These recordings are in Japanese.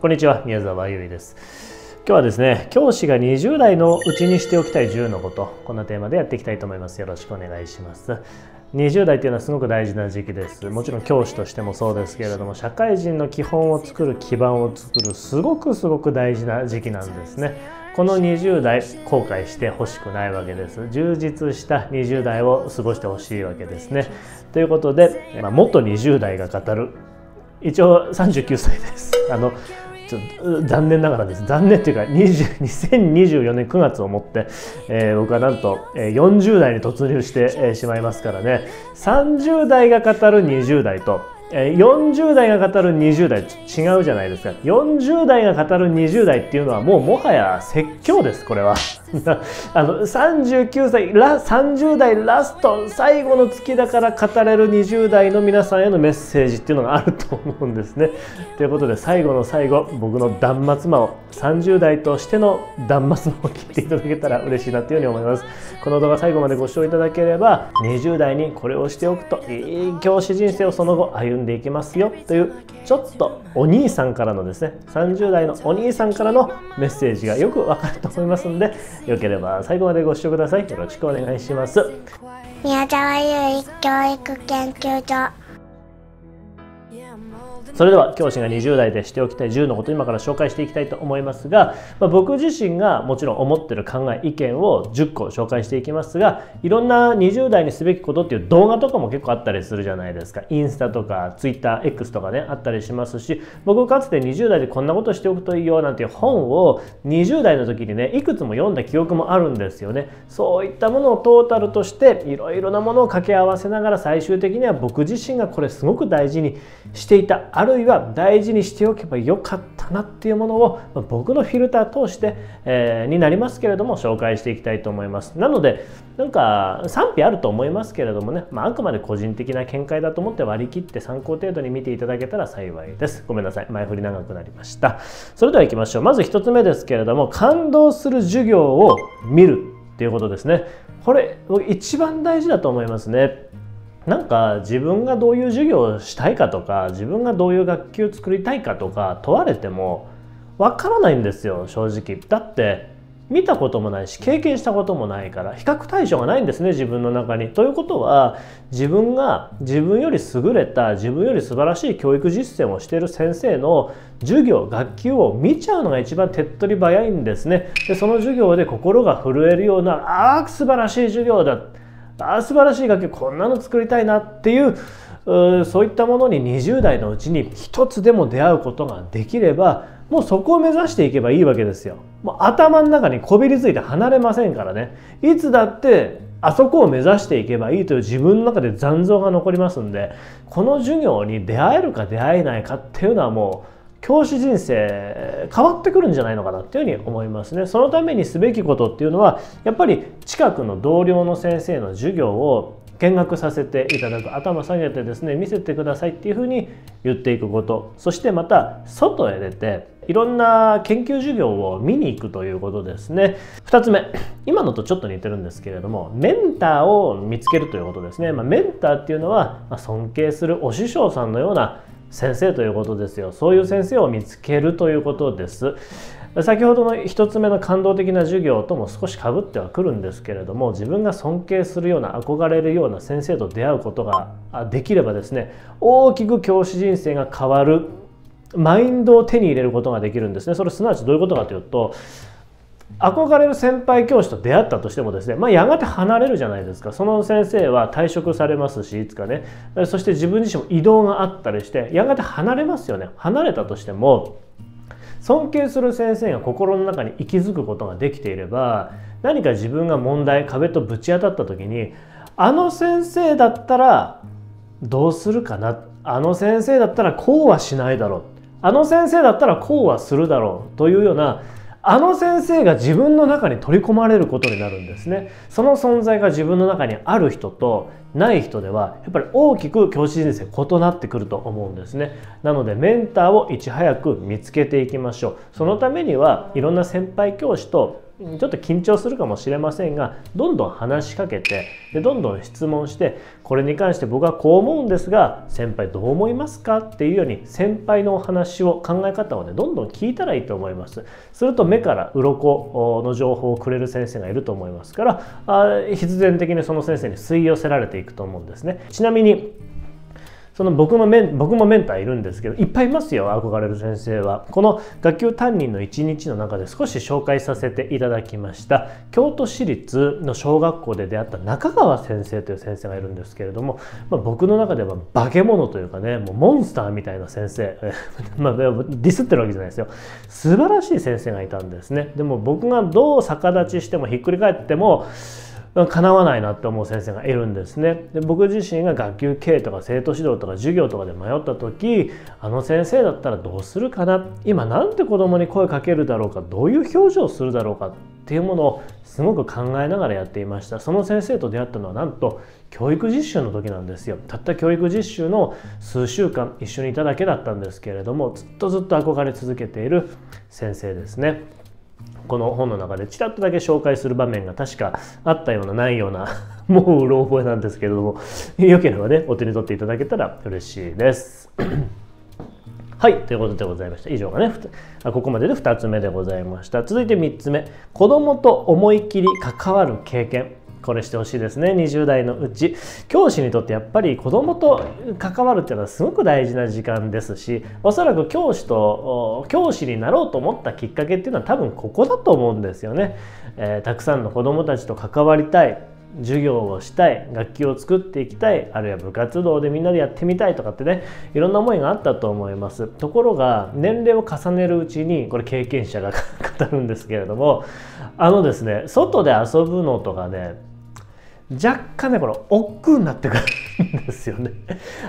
こんにちは、宮沢優衣です。今日はですね、教師が20代のうちにしておきたい10のこと、こんなテーマでやっていきたいと思います。よろしくお願いします。20代っていうのはすごく大事な時期です。もちろん教師としてもそうですけれども、社会人の基本を作る、基盤を作る、すごく大事な時期なんですね。この20代後悔してほしくないわけです。充実した20代を過ごしてほしいわけですね。ということで、元20代が語る、一応39歳です。ちょっと残念ながらです。残念っていうか2024年9月をもって、僕はなんと40代に突入してしまいますからね。30代が語る20代と40代が語る20代違うじゃないですか。40代が語る20代っていうのはもはや説教です。これは39歳30代ラスト最後の月だから語れる20代の皆さんへのメッセージっていうのがあると思うんですね。ということで最後の最後、僕の断末魔を30代としての断末魔を聞いていただけたら嬉しいなというふうに思います。この動画最後までご視聴いただければ、20代にこれをしておくといい教師人生をその後歩んでいきますよという、ちょっとお兄さんからのですね、30代のお兄さんからのメッセージがよくわかると思いますので、よければ最後までご視聴ください。よろしくお願いします。宮沢優衣教育研究所。それでは教師が20代でしておきたい10のことを今から紹介していきたいと思いますが、僕自身がもちろん思っている考え意見を10個紹介していきますが、いろんな20代にすべきことっていう動画とかも結構あったりするじゃないですか。インスタとかツイッター X とかねあったりしますし、僕かつて20代でこんなことしておくといいよなんていう本を20代の時にねいくつも読んだ記憶もあるんですよね。そういったものをトータルとしていろいろなものを掛け合わせながら、最終的には僕自身がこれすごく大事にしていた、あるいは大事にしておけばよかったなっていうものを僕のフィルター通して、になりますけれども紹介していきたいと思います。なのでなんか賛否あると思いますけれどもね、あくまで個人的な見解だと思って割り切って参考程度に見ていただけたら幸いです。ごめんなさい、前振り長くなりました。それでは行きましょう。まず1つ目ですけれども、感動する授業を見るっていうことですね。これ一番大事だと思いますね。なんか自分がどういう授業をしたいかとか、自分がどういう学級を作りたいかとか問われてもわからないんですよ、正直。だって見たこともないし経験したこともないから比較対象がないんですね、自分の中に。ということは、自分が自分より優れた、自分より素晴らしい教育実践をしている先生の授業学級を見ちゃうのが一番手っ取り早いんですね。でその授業で心が震えるような、素晴らしい授業だ、素晴らしい学級こんなの作りたいなっていう、そういったものに20代のうちに一つでも出会うことができれば、もうそこを目指していけばいいわけですよ。もう頭の中にこびりついて離れませんからね。いつだってあそこを目指していけばいいという自分の中で残像が残りますんで、この授業に出会えるか出会えないかっていうのはもう教師人生変わってくるんじゃないのかなっていうふうに思いますね。そのためにすべきことっていうのは、やっぱり近くの同僚の先生の授業を見学させていただく、頭下げてですね見せてくださいっていうふうに言っていくこと、そしてまた外へ出ていろんな研究授業を見に行くということですね。2つ目、今のとちょっと似てるんですけれども、メンターを見つけるということですね。メンターっていうのは尊敬するお師匠さんのような先生ということですよ。そういう先生を見つけるということです。先ほどの1つ目の感動的な授業とも少しかぶってはくるんですけれども、自分が尊敬するような、憧れるような先生と出会うことができればですね、大きく教師人生が変わるマインドを手に入れることができるんですね。それすなわちどういうことかというと、憧れる先輩教師と出会ったとしてもですね、やがて離れるじゃないですか。その先生は退職されますし、いつかね、そして自分自身も異動があったりしてやがて離れますよね。離れたとしても尊敬する先生が心の中に息づくことができていれば、何か自分が問題、壁とぶち当たった時に、あの先生だったらどうするかな、あの先生だったらこうはしないだろう、あの先生だったらこうはするだろうというような、あの先生が自分の中に取り込まれることになるんですね。その存在が自分の中にある人とない人ではやっぱり大きく教師人生異なってくると思うんですね。なのでメンターをいち早く見つけていきましょう。そのためにはいろんな先輩教師とちょっと緊張するかもしれませんが、どんどん話しかけて、でどんどん質問して、これに関して僕はこう思うんですが先輩どう思いますかっていうように、先輩のお話を、考え方をねどんどん聞いたらいいと思います。すると目から鱗の情報をくれる先生がいると思いますから、必然的にその先生に吸い寄せられていくと思うんですね。ちなみに僕もメンターいるんですけど、いっぱいいますよ、憧れる先生は。この学級担任の一日の中で少し紹介させていただきました京都市立の小学校で出会った中川先生という先生がいるんですけれども、僕の中では化け物というかね、もうモンスターみたいな先生ディスってるわけじゃないですよ。素晴らしい先生がいたんですね。でも僕がどう逆立ちしてもひっくり返っても叶わないなって思う先生がいるんですね。で僕自身が学級経営とか生徒指導とか授業とかで迷った時、あの先生だったらどうするかな、今なんて子供に声かけるだろうか、どういう表情をするだろうかっていうものをすごく考えながらやっていました。その先生と出会ったのはなんと教育実習の時なんですよ。たった教育実習の数週間一緒にいただけだったんですけれども、ずっと憧れ続けている先生ですね。この本の中でちらっとだけ紹介する場面が確かあったようなないようなもううろ覚えなんですけれども、よければねお手に取っていただけたら嬉しいですはい、ということでございました。以上がねここまでで2つ目でございました。続いて3つ目、子どもと思い切り関わる経験。これしてほしいですね。20代のうち、教師にとってやっぱり子どもと関わるっていうのはすごく大事な時間ですし、おそらく教師になろうと思ったきっかけっていうのは多分ここだと思うんですよね。たくさんの子どもたちと関わりたい、授業をしたい、楽器を作っていきたい、あるいは部活動でみんなでやってみたいとかってね、いろんな思いがあったと思います。ところが年齢を重ねるうちに、これ経験者が語るんですけれども、ですね、外で遊ぶのとかね、若干ねこれ億劫になってくるんですよね。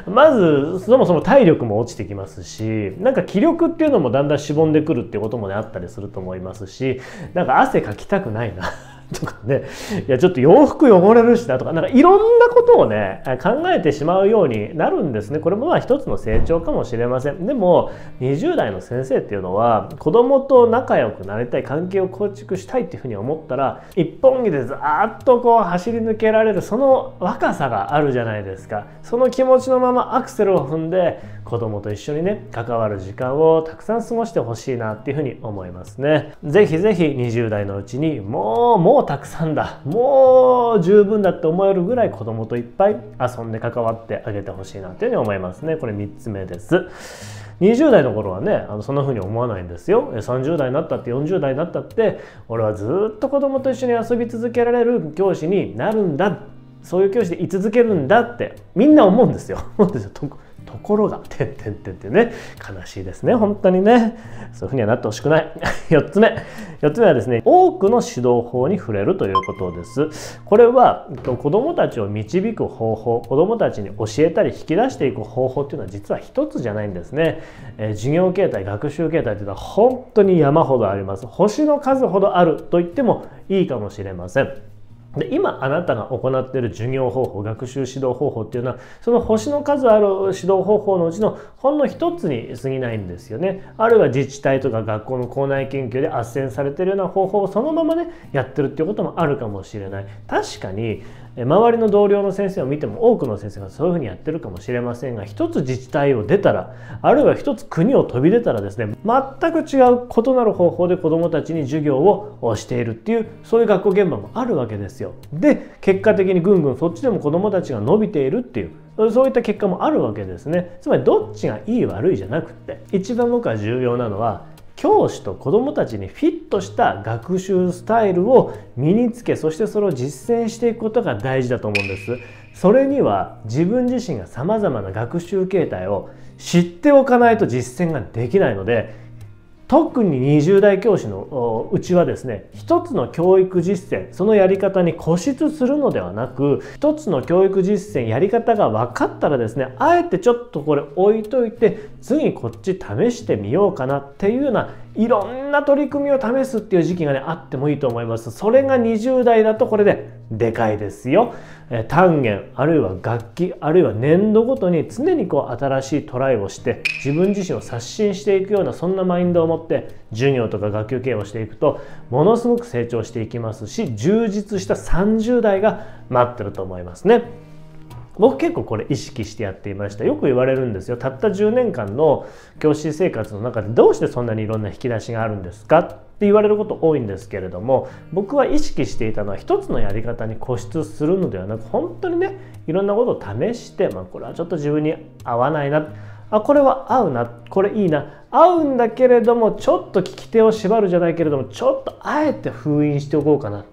まずそもそも体力も落ちてきますし、なんか気力っていうのもだんだんしぼんでくるっていうこともねあったりすると思いますし、なんか汗かきたくないなとかね、いやちょっと洋服汚れるしなとか、なんかいろんなことをね考えてしまうようになるんですね。これも一つの成長かもしれません。でも20代の先生っていうのは子供と仲良くなりたい、関係を構築したいっていうふうに思ったら一本気でざーっとこう走り抜けられる、その若さがあるじゃないですか。その気持ちのままアクセルを踏んで子供と一緒にね関わる時間をたくさん過ごしてほしいなっていうふうに思いますね。ぜひぜひ20代のうちにもうたくさんだ、もう十分だって思えるぐらい子供といっぱい遊んで関わってあげてほしいなっていうふうに思いますね。これ3つ目です。20代の頃はねそんな風に思わないんですよ。30代になったって40代になったって俺はずっと子供と一緒に遊び続けられる教師になるんだ、そういう教師で居続けるんだってみんな思うんですよ。ところがってね、悲しいですね本当にね。そういうふうにはなってほしくない。4つ目はですね、多くの指導法に触れるということです。これは子どもたちを導く方法、子どもたちに教えたり引き出していく方法っていうのは実は一つじゃないんですね。授業形態、学習形態というのは本当に山ほどあります。星の数ほどあると言ってもいいかもしれません。で今あなたが行っている授業方法、学習指導方法っていうのはその星の数ある指導方法のうちのほんの一つに過ぎないんですよね。あるいは自治体とか学校の校内研究で斡旋されているような方法をそのままねやってるっていうこともあるかもしれない。確かに周りの同僚の先生を見ても多くの先生がそういうふうにやってるかもしれませんが、一つ自治体を出たら、あるいは一つ国を飛び出たらですね、全く違う異なる方法で子どもたちに授業をしているっていう、そういう学校現場もあるわけですよ。で結果的にぐんぐんそっちでも子どもたちが伸びているっていう、そういった結果もあるわけですね。つまりどっちがいい悪いじゃなくて、一番僕は重要なのは教師と子どもたちにフィットした学習スタイルを身につけ、そしてそれを実践していくことが大事だと思うんです。それには自分自身がさまざまな学習形態を知っておかないと実践ができないので、特に20代教師のうちはですね、一つの教育実践、そのやり方に固執するのではなく、一つの教育実践、やり方が分かったらですね、あえてちょっとこれ置いといて次こっち試してみようかなっていうような、いろんな取り組みを試すっていう時期がねあってもいいと思います。それが20代だとこれででかいですよ。単元あるいは楽器あるいは年度ごとに常に新しいトライをして自分自身を刷新していくようなそんなマインドを持って授業とか学級経営をしていくとものすごく成長していきますし、充実した30代が待ってると思いますね。僕結構これ意識してやっていました。よく言われるんですよ。たった10年間の教師生活の中でどうしてそんなにいろんな引き出しがあるんですかって言われること多いんですけれども、僕は意識していたのは一つのやり方に固執するのではなく、本当にねいろんなことを試して、これはちょっと自分に合わないな、これは合うな、これいいな、合うんだけれどもちょっと聞き手を縛るじゃないけれどもちょっとあえて封印しておこうかなっ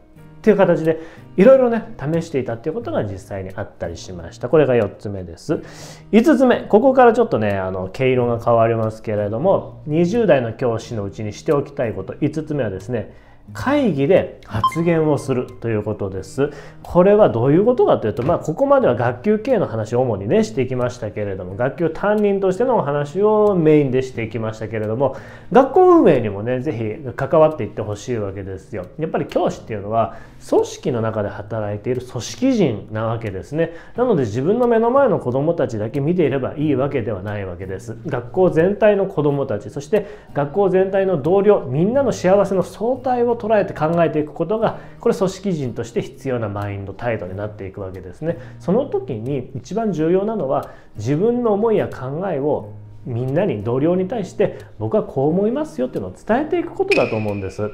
ていう形でいろいろね試していたっていうことが実際にあったりしました。これが4つ目です。5つ目、ここからちょっとね毛色が変わりますけれども、20代の教師のうちにしておきたいこと、5つ目はですね、会議で発言をするということです。これはどういうことかというと、ここまでは学級経営の話を主にねしていきましたけれども、学級担任としてのお話をメインでしていきましたけれども、学校運営にもね是非関わっていってほしいわけですよ。やっぱり教師っていうのは組織の中で働いている組織人なわけですね。なので自分の目の前の子どもたちだけ見ていればいいわけではないわけです。学校全体の子どもたち、そして学校全体の同僚、みんなの幸せの相対を捉えて考えていくことが、これ組織人として必要なマインド、態度になっていくわけですね。その時に一番重要なのは自分の思いや考えをみんなに、同僚に対して僕はこう思いますよっていうのを伝えていくことだと思うんです。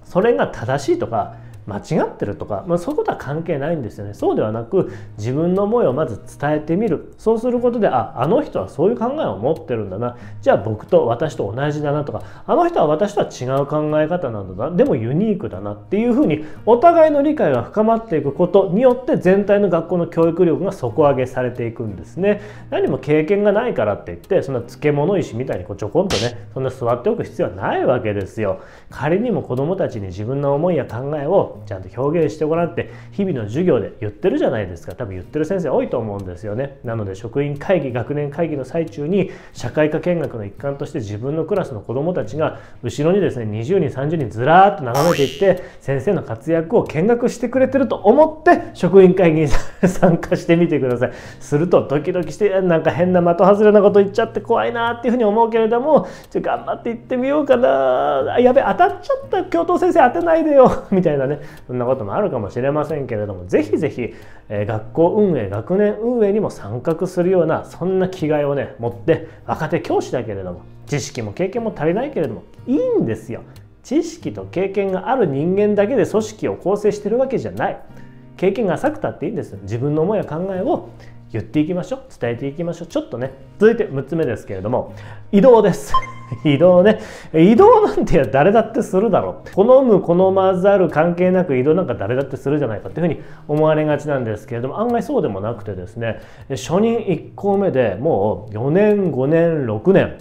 それが正しいとか間違ってるとか、そういうことは関係ないんですよね。そうではなく自分の思いをまず伝えてみる。そうすることであの人はそういう考えを持ってるんだな、じゃあ僕と私と同じだなとか、あの人は私とは違う考え方なんだな、でもユニークだなっていうふうにお互いの理解が深まっていくことによって全体の学校の教育力が底上げされていくんですね。何も経験がないからって言ってそんな漬物石みたいにちょこんとねそんな座っておく必要はないわけですよ。仮にも子どもたちに自分の思いや考えをちゃんと表現してごらんって日々の授業で言ってるじゃないですか。多分言ってる先生多いと思うんですよね。なので職員会議、学年会議の最中に社会科見学の一環として自分のクラスの子どもたちが後ろにですね20人30人ずらーっと眺めていって先生の活躍を見学してくれてると思って職員会議に参加してみてください。するとドキドキしてなんか変な的外れなこと言っちゃって怖いなっていうふうに思うけれども、頑張って行ってみようかな、やべ当たっちゃった、教頭先生当てないでよみたいなね、そんなこともあるかもしれませんけれども、ぜひぜひ学校運営、学年運営にも参画するようなそんな気概をね持って、若手教師だけれども知識も経験も足りないけれどもいいんですよ。知識と経験がある人間だけで組織を構成してるわけじゃない。経験が浅くたっていいんですよ。自分の思いや考えを言っていきましょう、伝えていきましょう。ちょっとね続いて6つ目ですけれども、移動です移動ね、移動なんて誰だってするだろう、好む好まざる関係なく移動なんか誰だってするじゃないかっていうふうに思われがちなんですけれども、案外そうでもなくてですね、初任1校目でもう4年5年6年、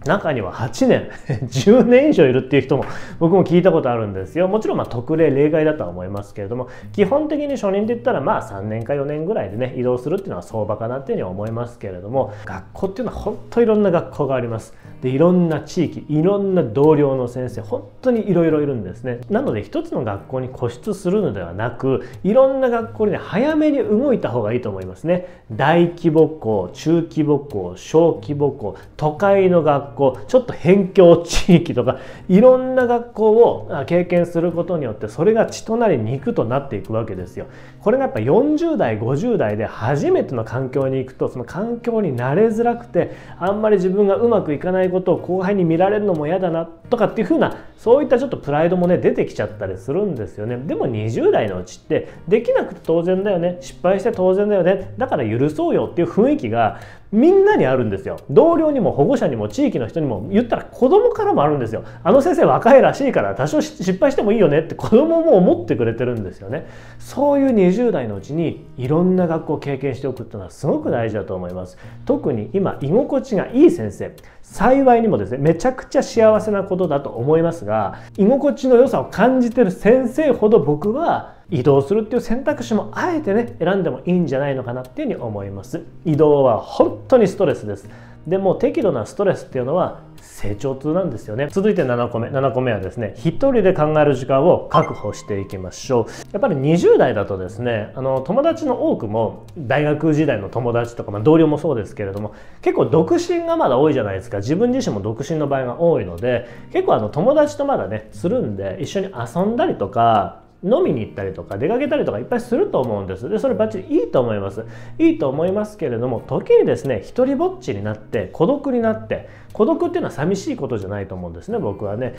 中には8年10年以上いるっていう人も僕も聞いたことあるんですよ。もちろん特例例外だとは思いますけれども、基本的に初任で言ったら3年か4年ぐらいでね移動するっていうのは相場かなっていうふうに思いますけれども、学校っていうのは本当いろんな学校があります。でいろんな地域、いろんな同僚の先生、本当にいろいろいるんですね。なので一つの学校に固執するのではなく、いろんな学校にね早めに動いた方がいいと思いますね。大規模校、中規模校、小規模校、都会の学校、ちょっと辺境地域とかいろんな学校を経験することによってそれが血となり肉となっていくわけですよ。これがやっぱ40代50代で初めての環境に行くと、その環境に慣れづらくてあんまり自分がうまくいかないことを後輩に見られるのも嫌だなとかっていう風な、そういったちょっとプライドもね出てきちゃったりするんですよね。でも20代のうちってできなくて当然だよね、失敗して当然だよね、だから許そうよっていう雰囲気がみんなにあるんですよ。同僚にも保護者にも地域の人にも、言ったら子供からもあるんですよ。あの先生若いらしいから多少失敗してもいいよねって子供も思ってくれてるんですよね。そういう20代のうちにいろんな学校を経験しておくっていうのはすごく大事だと思います。特に今居心地がいい先生、幸いにもですねめちゃくちゃ幸せなことだと思いますが、居心地の良さを感じてる先生ほど僕は移動するっていう選択肢もあえてね選んでもいいんじゃないのかなっていうふうに思います。移動は本当にストレスです。でも適度なストレスっていうのは成長痛なんですよね。続いて7個目はですね、一人で考える時間を確保していきましょう。やっぱり20代だとですね、友達の多くも大学時代の友達とか、同僚もそうですけれども、結構独身がまだ多いじゃないですか。自分自身も独身の場合が多いので、結構友達とまだねつるんで一緒に遊んだりとか飲みに行ったりとか出かけたりとかいっぱいすると思うんです。でそれバッチリいいと思います。いいと思いますけれども、時にですね一人ぼっちになって孤独になって、孤独っていうのは寂しいことじゃないと思うんですね。僕はね、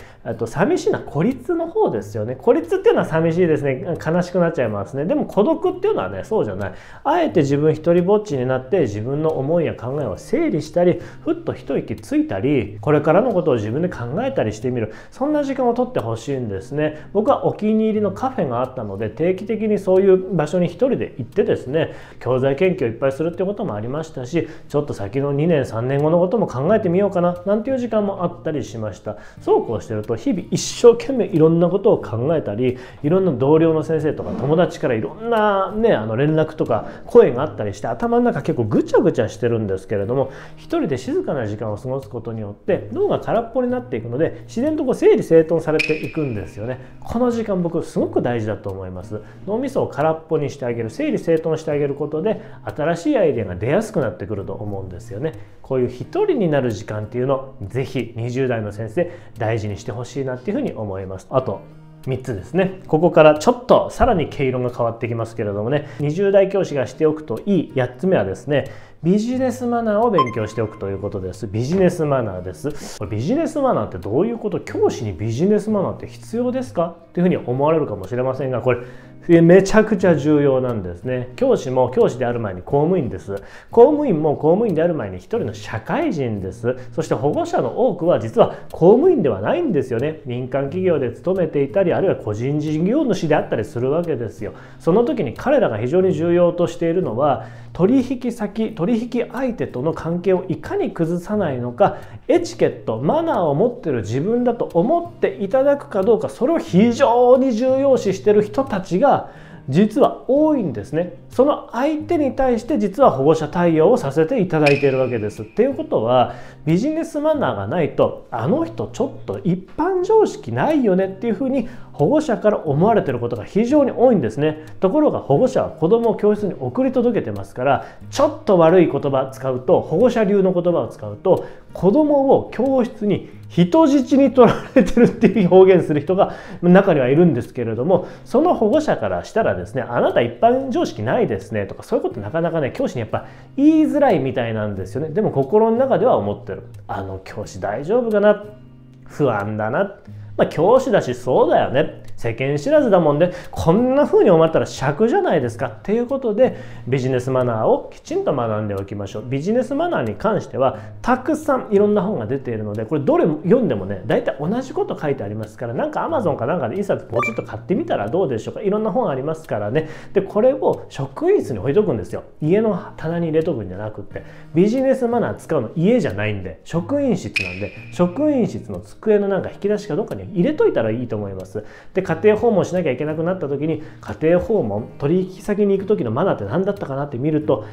寂しいのは孤立の方ですよね。孤立っていうのは寂しいですね。悲しくなっちゃいますね。でも孤独っていうのはね、そうじゃない。あえて自分一人ぼっちになって自分の思いや考えを整理したり、ふっと一息ついたり、これからのことを自分で考えたりしてみる、そんな時間を取ってほしいんですね。僕はお気に入りのカフェがあったので、定期的にそういう場所に一人で行ってですね、教材研究をいっぱいするっていうこともありましたし、ちょっと先の2年3年後のことも考えてみようかななんていう時間もあったりしました。そうこうしてると日々一生懸命いろんなことを考えたり、いろんな同僚の先生とか友達からいろんなね連絡とか声があったりして、頭の中結構ぐちゃぐちゃしてるんですけれども、一人で静かな時間を過ごすことによって脳が空っぽになっていくので、自然と整理整頓されていくんですよね。この時間僕すごく大事だと思います。脳みそを空っぽにしてあげる、整理整頓してあげることで新しいアイデアが出やすくなってくると思うんですよね。こういう一人になる時間っていうのをぜひ20代の先生大事にしてほしいなっていうふうに思います。あと3つですね。ここからちょっとさらに毛色が変わってきますけれどもね、20代教師がしておくといい8つ目はですね、ビジネスマナーを勉強しておくということです。ビジネスマナーです。これビジネスマナーってどういうこと？教師にビジネスマナーって必要ですかっていうふうに思われるかもしれませんが、これめちゃくちゃ重要なんですね。教師も教師である前に公務員です。公務員も公務員である前に一人の社会人です。そして保護者の多くは実は公務員ではないんですよね。民間企業で勤めていたり、あるいは個人事業主であったりするわけですよ。その時に彼らが非常に重要としているのは、取引先、取引相手との関係をいかに崩さないのか、エチケット、マナーを持っている自分だと思っていただくかどうか、それを非常に重要視している人たちが実は多いんですね。その相手に対して実は保護者対応をさせていただいているわけです。っていうことは、ビジネスマナーがないと、あの人ちょっと一般常識ないよねっていうふうに保護者から思われていることが非常に多いんですね。ところが保護者は子供を教室に送り届けてますから、ちょっと悪い言葉使うと、保護者流の言葉を使うと、子供を教室に人質に取られてるっていう表現する人が中にはいるんですけれども、その保護者からしたらですね、あなた一般常識ないですねとか、そういうことなかなかね、教師にやっぱ言いづらいみたいなんですよね。でも心の中では思ってる。あの教師大丈夫かな、不安だな、教師だしそうだよね、世間知らずだもんで、こんな風に思われたら尺じゃないですかっていうことで、ビジネスマナーをきちんと学んでおきましょう。ビジネスマナーに関してはたくさんいろんな本が出ているので、これどれ読んでもね大体同じこと書いてありますから、なんか Amazon かなんかで一冊ポチッと買ってみたらどうでしょうか。いろんな本ありますからね。でこれを職員室に置いとくんですよ。家の棚に入れとくんじゃなくって、ビジネスマナー使うの家じゃないんで、職員室なんで、職員室の机のなんか引き出しかどっかに入れといたらいいと思います。で家庭訪問しなきゃいけなくなった時に、家庭訪問、取引先に行く時のマナーって何だったかなって見ると、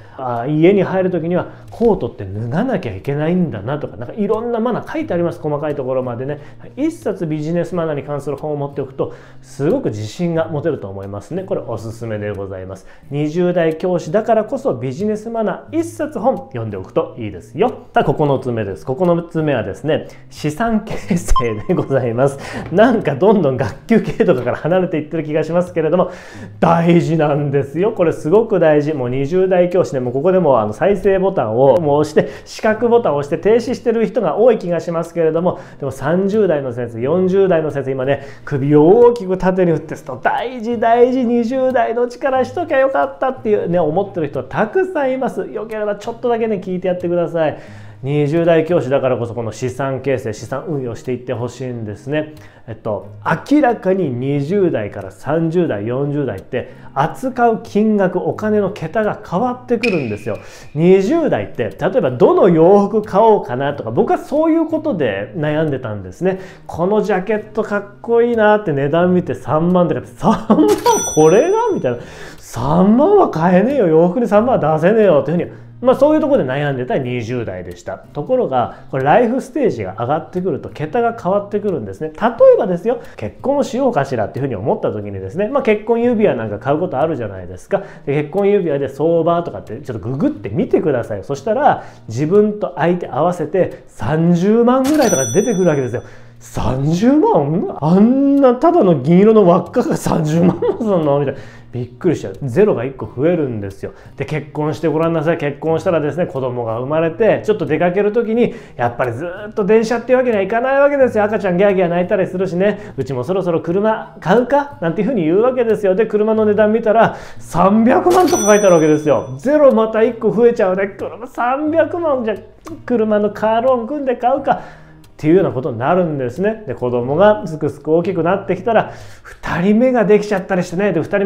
家に入る時にはコートって脱がなきゃいけないんだなとか、なんかいろんなマナー書いてあります。細かいところまでね。一冊ビジネスマナーに関する本を持っておくとすごく自信が持てると思いますね。これおすすめでございます。20代教師だからこそビジネスマナー一冊本読んでおくといいですよ。さあ9つ目です。9つ目はですね、資産形成でございます。なんかどんどん学級系とかから離れていってる気がしますけれども、大事なんですよ。これすごく大事。もう20代教師でもここでも再生ボタンをもう押して、四角ボタンを押して停止してる人が多い気がしますけれども、でも30代の先生、40代の先生、今ね首を大きく縦に振って大事大事、20代の力しときゃよかったっていうね思ってる人はたくさんいます。よければちょっとだけね聞いてやってください。20代教師だからこそこの資産形成、資産運用していってほしいんですね。明らかに20代から30代40代って扱う金額、お金の桁が変わってくるんですよ。20代って例えばどの洋服買おうかなとか、僕はそういうことで悩んでたんですね。このジャケットかっこいいなって値段見て3万とかって、3万これがみたいな、3万は買えねえよ、洋服に3万は出せねえよっていうふうにそういうところで悩んでた20代でした。ところがこれライフステージが上がってくると桁が変わってくるんですね。例えばですよ、結婚をしようかしらっていうふうに思った時にですね、結婚指輪なんか買うことあるじゃないですか。で結婚指輪で相場とかってちょっとググってみてください。そしたら自分と相手合わせて30万ぐらいとか出てくるわけですよ。30万？あんなただの銀色の輪っかが30万もするのみたいな。びっくりしちゃう。ゼロが1個増えるんですよ。で結婚してごらんなさい。結婚したらですね、子供が生まれてちょっと出かける時にやっぱりずっと電車っていうわけにはいかないわけですよ。赤ちゃんギャーギャー泣いたりするしね、うちもそろそろ車買うかなんていうふうに言うわけですよ。で車の値段見たら300万とか書いてあるわけですよ。ゼロまた1個増えちゃうね。車300万じゃ車のカーローン組んで買うかっていうようなことになるんですね。で子供がすくすく大きくなってきたら2人目ができちゃったりしてね、で2人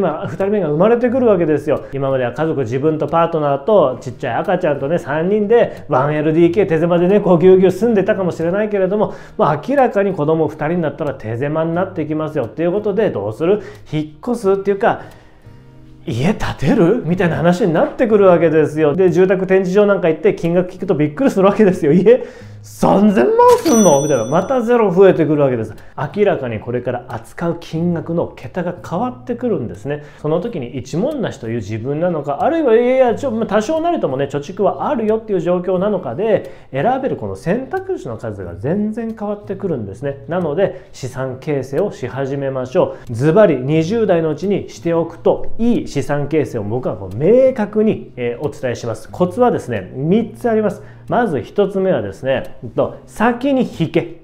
目が生まれてくるわけですよ。今までは家族自分とパートナーとちっちゃい赤ちゃんとね3人で 1LDK 手狭でねこうぎゅうぎゅう住んでたかもしれないけれども、明らかに子供2人になったら手狭になっていきますよっていうことで、どうする？引っ越すっていうか家建てるみたいな話になってくるわけですよ。で住宅展示場なんか行って金額聞くとびっくりするわけですよ。家3000万すんのみたいな、またゼロ増えてくるわけです。明らかにこれから扱う金額の桁が変わってくるんですね。その時に一文無しという自分なのか、あるいは多少なりともね貯蓄はあるよっていう状況なのかで選べるこの選択肢の数が全然変わってくるんですね。なので資産形成をし始めましょう。ズバリ20代のうちにしておくといい資産形成を僕は明確にお伝えします。コツはですね3つあります。まず1つ目はですね、先に引け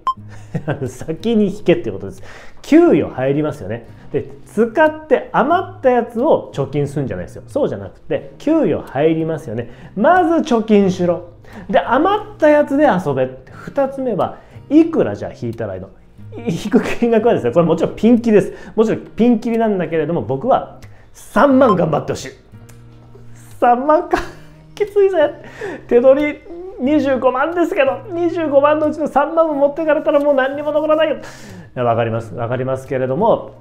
先に引けっていうことです。給与入りますよね。で使って余ったやつを貯金するんじゃないですよ。そうじゃなくて給与入りますよね。まず貯金しろ。で余ったやつで遊べ。2つ目はいくらじゃあ引いたらいいの？引く金額はですね、これもちろんピンキリです。もちろんピンキリなんだけれども、僕は3万頑張ってほしい。3万かきついぜ。手取り25万ですけど、25万のうちの3万も持ってかれたらもう何にも残らないよ。わかりますけれども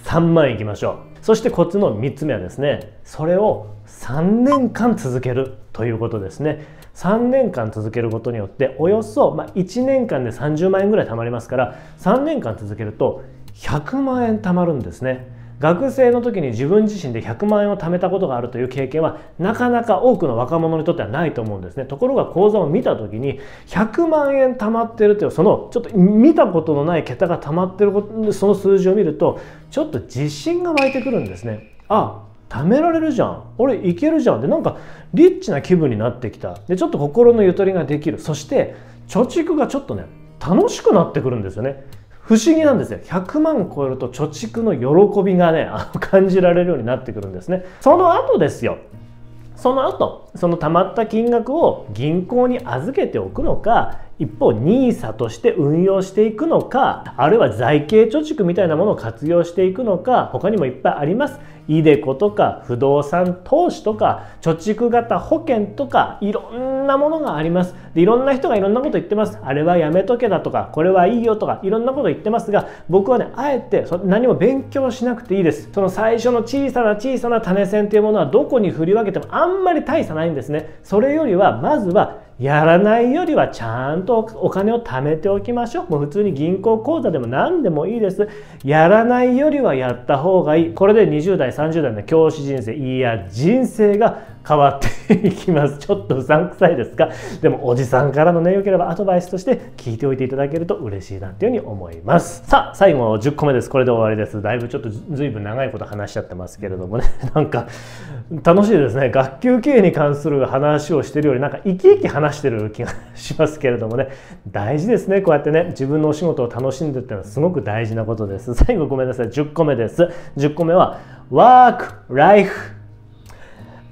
3万いきましょう。そしてコツの3つ目はですね、それを3年間続けるということですね。3年間続けることによっておよそ1年間で30万円ぐらい貯まりますから、3年間続けると100万円貯まるんですね。学生の時に自分自身で100万円を貯めたことがあるという経験はなかなか多くの若者にとってはないと思うんですね。ところが口座を見た時に100万円貯まってるというそのちょっと見たことのない桁が貯まってるその数字を見るとちょっと自信が湧いてくるんですね。貯められるじゃん、俺いけるじゃんで、なんかリッチな気分になってきた。でちょっと心のゆとりができる。そして貯蓄がちょっとね楽しくなってくるんですよね。不思議なんですよ。100万超えると貯蓄の喜びがね感じられるようになってくるんですね。その後ですよ。その後その貯まった金額を銀行に預けておくのか、一方 NISA として運用していくのか、あるいは財形貯蓄みたいなものを活用していくのか、他にもいっぱいあります。iDeCo とか不動産投資とか貯蓄型保険とかいろんなものがあります。でいろんな人がいろんなこと言ってます。あれはやめとけだとかこれはいいよとかいろんなこと言ってますが、僕はねあえて何も勉強しなくていいです。その最初の小さな種銭というものはどこに振り分けてもあんまり大差ないんですね。それよりはまずはやらないよりはちゃんとお金を貯めておきましょう。もう普通に銀行口座でも何でもいいです。やらないよりはやった方がいい。これで20代30代の教師人生、いや人生が変わっていきます。ちょっとうさんくさいですか？でもおじさんからのね、よければアドバイスとして聞いておいていただけると嬉しいなっていうふうに思います。さあ最後10個目です。これで終わりです。だいぶちょっとずいぶん長いこと話しちゃってますけれどもねなんか楽しいですね。学級経営に関する話をしてるよりなんか生き生き話してる気がしますけれどもね、大事ですね。こうやってね自分のお仕事を楽しんでってのはすごく大事なことです。最後ごめんなさい、10個目です。10個目はワークライフ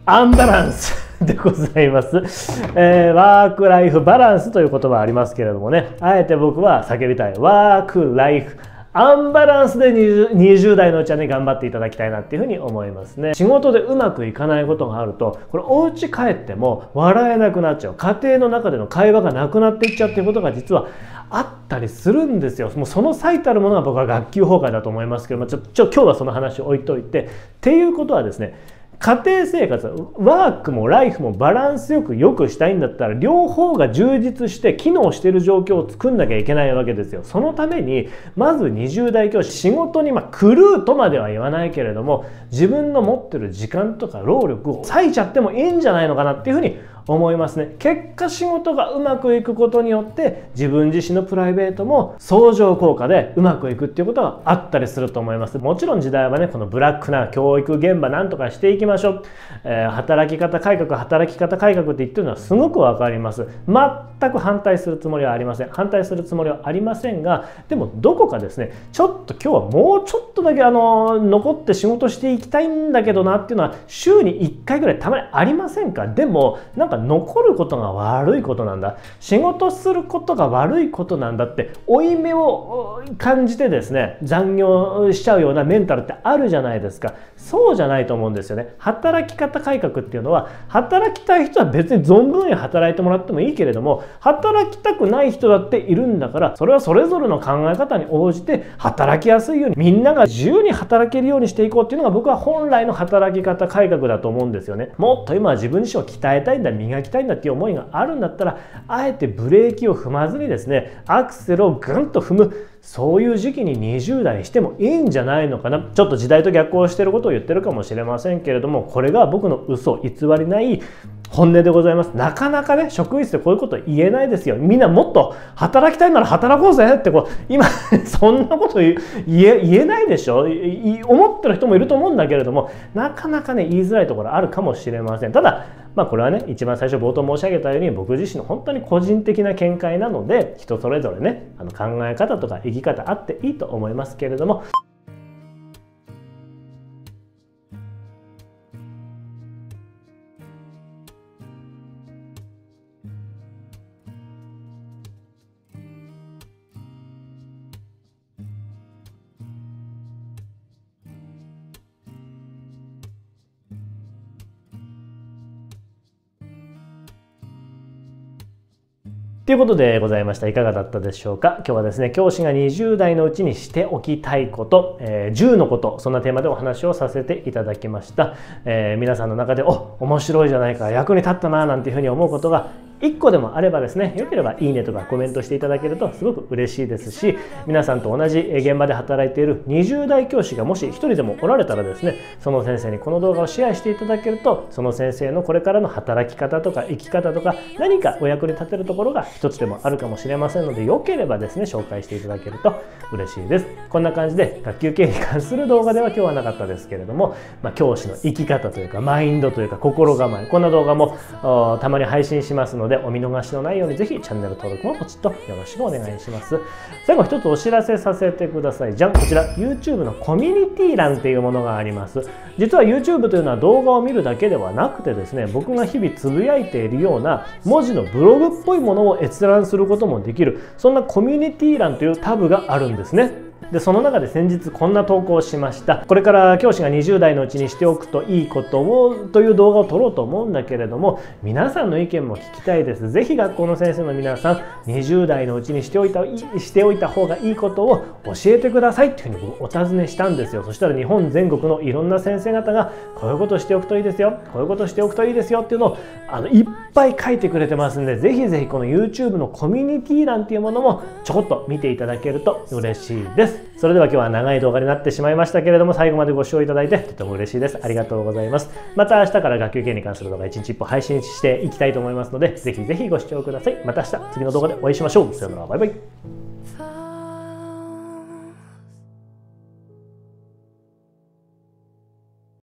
アンバランスでございます。ワークライフバランスという言葉はありますけれどもね、あえて僕は叫びたいワークライフアンバランスで 20代のうちはね頑張っていただきたいなっていうふうに思いますね。仕事でうまくいかないことがあるとこれお家帰っても笑えなくなっちゃう、家庭の中での会話がなくなっていっちゃうっていうことが実はあったりするんですよ。もうその最たるものは僕は学級崩壊だと思いますけども、今日はその話を置いといてっていうことはですね、家庭生活、ワークもライフもバランスよくしたいんだったら、両方が充実して機能している状況を作んなきゃいけないわけですよ。そのためにまず20代教師、仕事に狂うとまでは言わないけれども、自分の持ってる時間とか労力を割いちゃってもいいんじゃないのかなっていうふうに思いますね。結果仕事がうまくいくことによって自分自身のプライベートも相乗効果でうまくいくっていうことがあったりすると思います。もちろん時代はね、このブラックな教育現場なんとかしていきましょう、働き方改革って言ってるのはすごくわかります。全く反対するつもりはありません。が、でもどこかですね、ちょっと今日はもうちょっとだけ残って仕事していきたいんだけどなっていうのは週に1回ぐらいたまにありませんか？でもなんか残ることが悪いことなんだ、仕事することが悪いことなんだって負い目を感じてですね、残業しちゃうようなメンタルってあるじゃないですか。そうじゃないと思うんですよね。働き方改革っていうのは、働きたい人は別に存分に働いてもらってもいいけれども、働きたくない人だっているんだから、それはそれぞれの考え方に応じて働きやすいように、みんなが自由に働けるようにしていこうっていうのが、僕は本来の働き方改革だと思うんですよね。もっと今は自分自身を鍛えたいんだ、磨きたいんだっていう思いがあるんだったら、あえてブレーキを踏まずにですね、アクセルをぐんと踏む、そういう時期に20代してもいいんじゃないのかな。ちょっと時代と逆行していることを言ってるかもしれませんけれども、これが僕の嘘偽りない本音でございます。なかなかね、職員室でこういうこと言えないですよ。みんなもっと働きたいなら働こうぜって今そんなこと言えないでしょ。思ってる人もいると思うんだけれども、なかなかね、言いづらいところあるかもしれません。ただこれはね、一番最初冒頭申し上げたように、僕自身の本当に個人的な見解なので、人それぞれね、考え方とか生き方あっていいと思いますけれども、ということでございました。いかがだったでしょうか。今日はですね、教師が20代のうちにしておきたいこと、10のこと、そんなテーマでお話をさせていただきました。皆さんの中で面白いじゃないか、役に立ったななんていうふうに思うことが1個でもあればですね、よければいいねとかコメントしていただけるとすごく嬉しいですし、皆さんと同じ現場で働いている20代教師がもし1人でもおられたらですね、その先生にこの動画をシェアしていただけると、その先生のこれからの働き方とか生き方とか、何かお役に立てるところが一つでもあるかもしれませんので、よければですね、紹介していただけると嬉しいです。こんな感じで学級経営に関する動画では今日はなかったですけれども、教師の生き方というかマインドというか心構え、こんな動画もたまに配信しますので、お見逃しのないようにぜひチャンネル登録もポチッとよろしくお願いします。最後一つお知らせさせてください。じゃん、こちら YouTube のコミュニティ欄っていうものがあります。実は YouTube というのは動画を見るだけではなくてですね、僕が日々つぶやいているような文字のブログっぽいものを閲覧することもできる、そんなコミュニティ欄というタブがあるんですね。でその中で先日こんな投稿をしました。これから教師が20代のうちにしておくといいことをという動画を撮ろうと思うんだけれども、皆さんの意見も聞きたいです。ぜひ学校の先生の皆さん、20代のうちにしておいた方がいいことを教えてくださいっていうふうに僕お尋ねしたんですよ。そしたら日本全国のいろんな先生方がこういうことをしておくといいですよ、こういうことをしておくといいですよっていうのをいっぱい書いてくれてますんで、ぜひぜひこの YouTube のコミュニティ欄っていうものもちょこっと見ていただけると嬉しいです。それでは今日は長い動画になってしまいましたけれども、最後までご視聴いただいてとても嬉しいです。ありがとうございます。また明日から学級経営に関する動画1日1本配信していきたいと思いますので、ぜひぜひご視聴ください。また明日次の動画でお会いしましょう。さよなら、バイバイ。